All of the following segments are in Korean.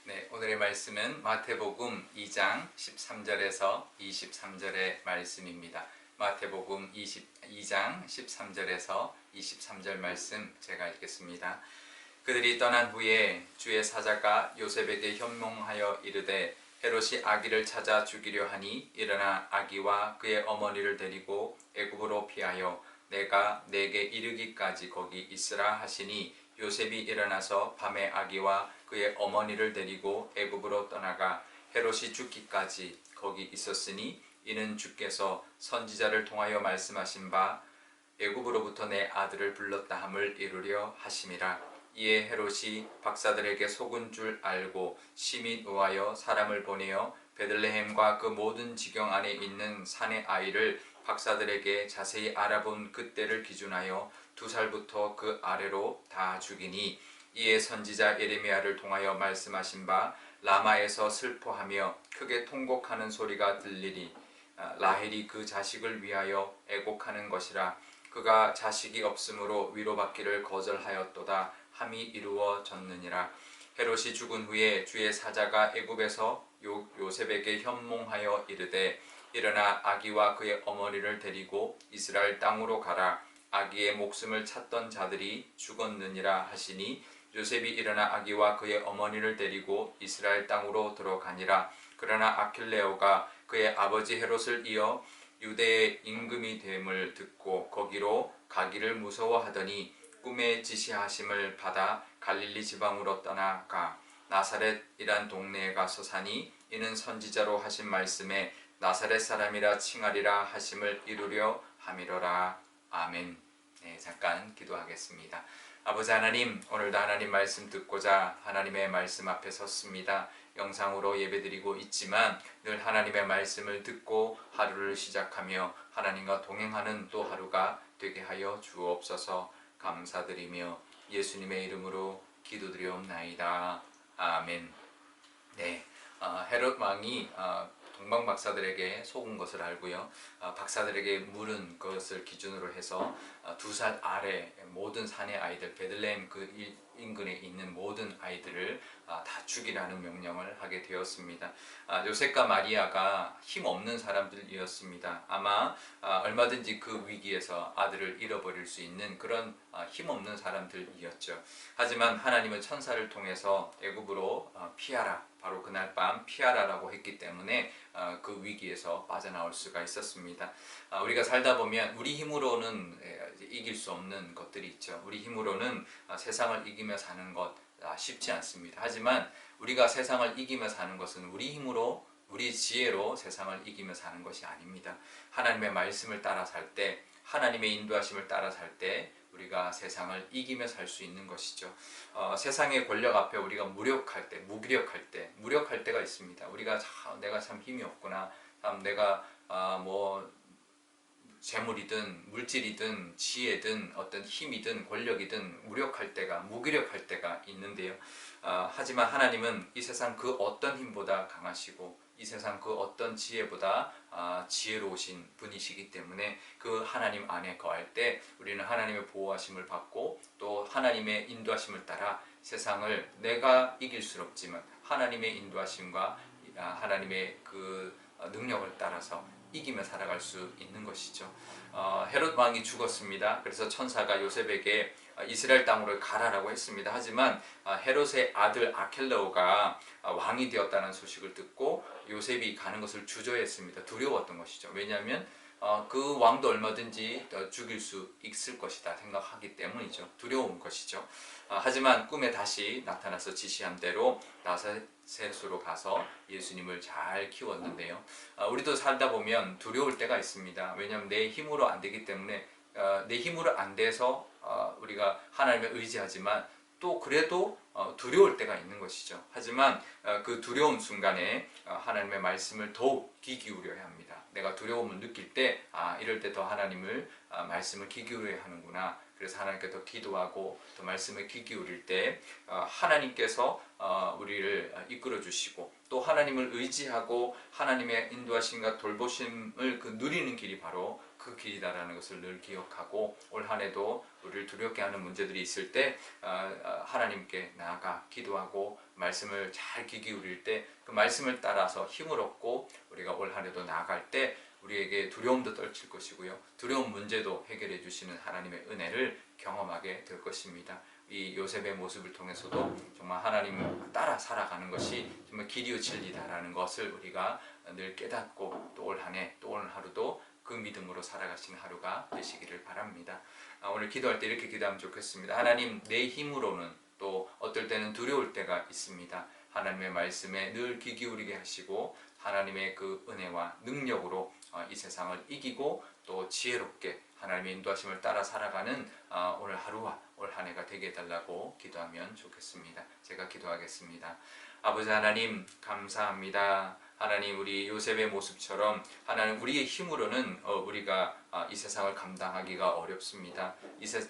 네, 오늘의 말씀은 마태복음 2장 13절에서 23절의 말씀입니다. 마태복음 2장 13절에서 23절 말씀 제가 읽겠습니다. 그들이 떠난 후에 주의 사자가 요셉에게 현몽하여 이르되 헤롯이 아기를 찾아 죽이려 하니 일어나 아기와 그의 어머니를 데리고 애굽으로 피하여 내가 내게 이르기까지 거기 있으라 하시니 요셉이 일어나서 밤에 아기와 그의 어머니를 데리고 애굽으로 떠나가 헤롯이 죽기까지 거기 있었으니 이는 주께서 선지자를 통하여 말씀하신 바 애굽으로부터 내 아들을 불렀다 함을 이루려 하심이라. 이에 헤롯이 박사들에게 속은 줄 알고 심히 노하여 사람을 보내어 베들레헴과 그 모든 지경 안에 있는 산의 아이를 박사들에게 자세히 알아본 그때를 기준하여 2살부터 그 아래로 다 죽이니 이에 선지자 예레미야를 통하여 말씀하신 바 라마에서 슬퍼하며 크게 통곡하는 소리가 들리니 라헬이 그 자식을 위하여 애곡하는 것이라. 그가 자식이 없으므로 위로받기를 거절하였도다 함이 이루어졌느니라. 헤롯이 죽은 후에 주의 사자가 애굽에서 요셉에게 현몽하여 이르되 일어나 아기와 그의 어머니를 데리고 이스라엘 땅으로 가라. 아기의 목숨을 찾던 자들이 죽었느니라 하시니 요셉이 일어나 아기와 그의 어머니를 데리고 이스라엘 땅으로 들어가니라. 그러나 아킬레오가 그의 아버지 헤롯을 이어 유대의 임금이 됨을 듣고 거기로 가기를 무서워하더니 꿈에 지시하심을 받아 갈릴리 지방으로 떠나가 나사렛이란 동네에 가서 사니 이는 선지자로 하신 말씀에 나사렛 사람이라 칭하리라 하심을 이루려 함이로라. 아멘. 네, 잠깐 기도하겠습니다. 아버지 하나님, 오늘도 하나님 말씀 듣고자 하나님의 말씀 앞에 섰습니다. 영상으로 예배드리고 있지만 늘 하나님의 말씀을 듣고 하루를 시작하며 하나님과 동행하는 또 하루가 되게 하여 주옵소서. 감사드리며 예수님의 이름으로 기도드리옵나이다. 아멘. 네, 헤롯 왕이 동방 박사들에게 속은 것을 알고요. 박사들에게 물은 것을 기준으로 해서 2살 아래 모든 산의 아이들, 베들레헴 그 인근에 있는 모든 아이들을 다 죽이라는 명령을 하게 되었습니다. 요셉과 마리아가 힘없는 사람들이었습니다. 아마 얼마든지 그 위기에서 아들을 잃어버릴 수 있는 그런 힘없는 사람들이었죠. 하지만 하나님은 천사를 통해서 애굽으로 피하라, 바로 그날 밤 피하라라고 했기 때문에 그 위기에서 빠져나올 수가 있었습니다. 우리가 살다 보면 우리 힘으로는 이길 수 없는 것들이 있죠. 우리 힘으로는 세상을 이기며 사는 것 쉽지 않습니다. 하지만 우리가 세상을 이기며 사는 것은 우리 힘으로, 우리 지혜로 세상을 이기며 사는 것이 아닙니다. 하나님의 말씀을 따라 살 때, 하나님의 인도하심을 따라 살 때 우리가 세상을 이기며 살 수 있는 것이죠. 세상의 권력 앞에 우리가 무력할 때, 무력할 때가 있습니다. 우리가 내가 참 힘이 없구나, 내가 재물이든 물질이든 지혜든 어떤 힘이든 권력이든 무력할 때가, 무기력할 때가 있는데요. 하지만 하나님은 이 세상 그 어떤 힘보다 강하시고 이 세상 그 어떤 지혜보다 지혜로우신 분이시기 때문에 그 하나님 안에 거할 때 우리는 하나님의 보호하심을 받고 또 하나님의 인도하심을 따라 세상을 내가 이길 수 없지만 하나님의 인도하심과 하나님의 그 능력을 따라서 이기며 살아갈 수 있는 것이죠. 헤롯 왕이 죽었습니다. 그래서 천사가 요셉에게 이스라엘 땅으로 가라라고 했습니다. 하지만 헤롯의 아들 아켈레오가 왕이 되었다는 소식을 듣고 요셉이 가는 것을 주저했습니다. 두려웠던 것이죠. 왜냐하면 그 왕도 얼마든지 죽일 수 있을 것이다 생각하기 때문이죠. 두려운 것이죠. 하지만 꿈에 다시 나타나서 지시한 대로 나사렛으로 가서 예수님을 잘 키웠는데요. 우리도 살다 보면 두려울 때가 있습니다. 왜냐하면 내 힘으로 안 되기 때문에 내 힘으로 안 돼서 우리가 하나님을 의지하지만 또 그래도 두려울 때가 있는 것이죠. 하지만 그 두려운 순간에 하나님의 말씀을 더욱 귀 기울여야 합니다. 내가 두려움을 느낄 때 이럴 때 더 하나님을 말씀을 귀 기울여야 하는구나. 그래서 하나님께 더 기도하고 더 말씀을 귀 기울일 때 하나님께서 우리를 이끌어 주시고 또 하나님을 의지하고 하나님의 인도하심과 돌보심을 누리는 길이 바로 그 길이다라는 것을 늘 기억하고 올 한 해도 우리를 두렵게 하는 문제들이 있을 때 하나님께 나아가 기도하고 말씀을 잘 귀 기울일 때 그 말씀을 따라서 힘을 얻고 우리가 올 한 해도 나아갈 때 우리에게 두려움도 떨칠 것이고요. 두려운 문제도 해결해 주시는 하나님의 은혜를 경험하게 될 것입니다. 이 요셉의 모습을 통해서도 정말 하나님 따라 살아가는 것이 정말 길이요 진리다라는 것을 우리가 늘 깨닫고 또 올 한 해, 또 오늘 하루도 그 믿음으로 살아가시는 하루가 되시기를 바랍니다. 오늘 기도할 때 이렇게 기도하면 좋겠습니다. 하나님, 내 힘으로는 또 어떨 때는 두려울 때가 있습니다. 하나님의 말씀에 늘 귀 기울이게 하시고 하나님의 그 은혜와 능력으로 이 세상을 이기고 또 지혜롭게 하나님의 인도하심을 따라 살아가는 오늘 하루와 올 한 해가 되게 해달라고 기도하면 좋겠습니다. 제가 기도하겠습니다. 아버지 하나님, 감사합니다. 하나님, 우리 요셉의 모습처럼 하나님 우리의 힘으로는 우리가 이 세상을 감당하기가 어렵습니다.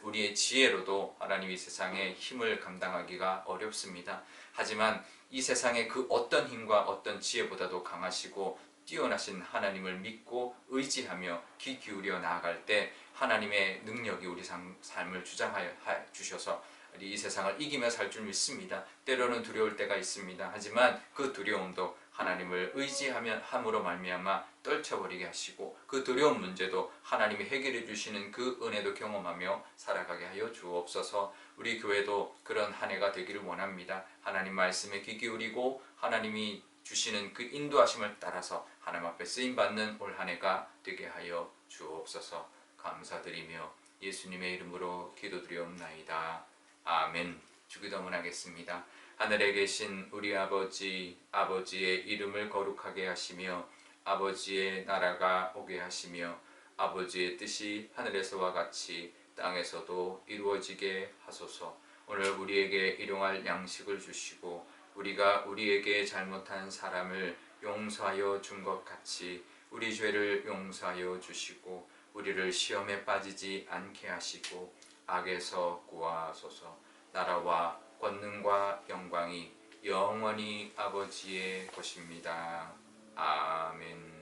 우리의 지혜로도 하나님 이 세상의 힘을 감당하기가 어렵습니다. 하지만 이 세상의 그 어떤 힘과 어떤 지혜보다도 강하시고 뛰어나신 하나님을 믿고 의지하며 귀 기울여 나아갈 때 하나님의 능력이 우리 삶을 주장하여 주셔서 이 세상을 이기며 살 줄 믿습니다. 때로는 두려울 때가 있습니다. 하지만 그 두려움도 하나님을 의지하면 함으로 말미암아 떨쳐버리게 하시고 그 두려운 문제도 하나님이 해결해 주시는 그 은혜도 경험하며 살아가게 하여 주옵소서. 우리 교회도 그런 한 해가 되기를 원합니다. 하나님 말씀에 귀 기울이고 하나님이 주시는 그 인도하심을 따라서 하나님 앞에 쓰임받는 올 한 해가 되게 하여 주옵소서. 감사드리며 예수님의 이름으로 기도드리옵나이다. 아멘. 주기도문 하겠습니다. 하늘에 계신 우리 아버지, 아버지의 이름을 거룩하게 하시며 아버지의 나라가 오게 하시며 아버지의 뜻이 하늘에서와 같이 땅에서도 이루어지게 하소서. 오늘 우리에게 일용할 양식을 주시고 우리가 우리에게 잘못한 사람을 용서하여 준 것 같이 우리 죄를 용서하여 주시고 우리를 시험에 빠지지 않게 하시고 악에서 구하소서. 나라와 권능과 영광이 영원히 아버지의 것입니다. 아멘.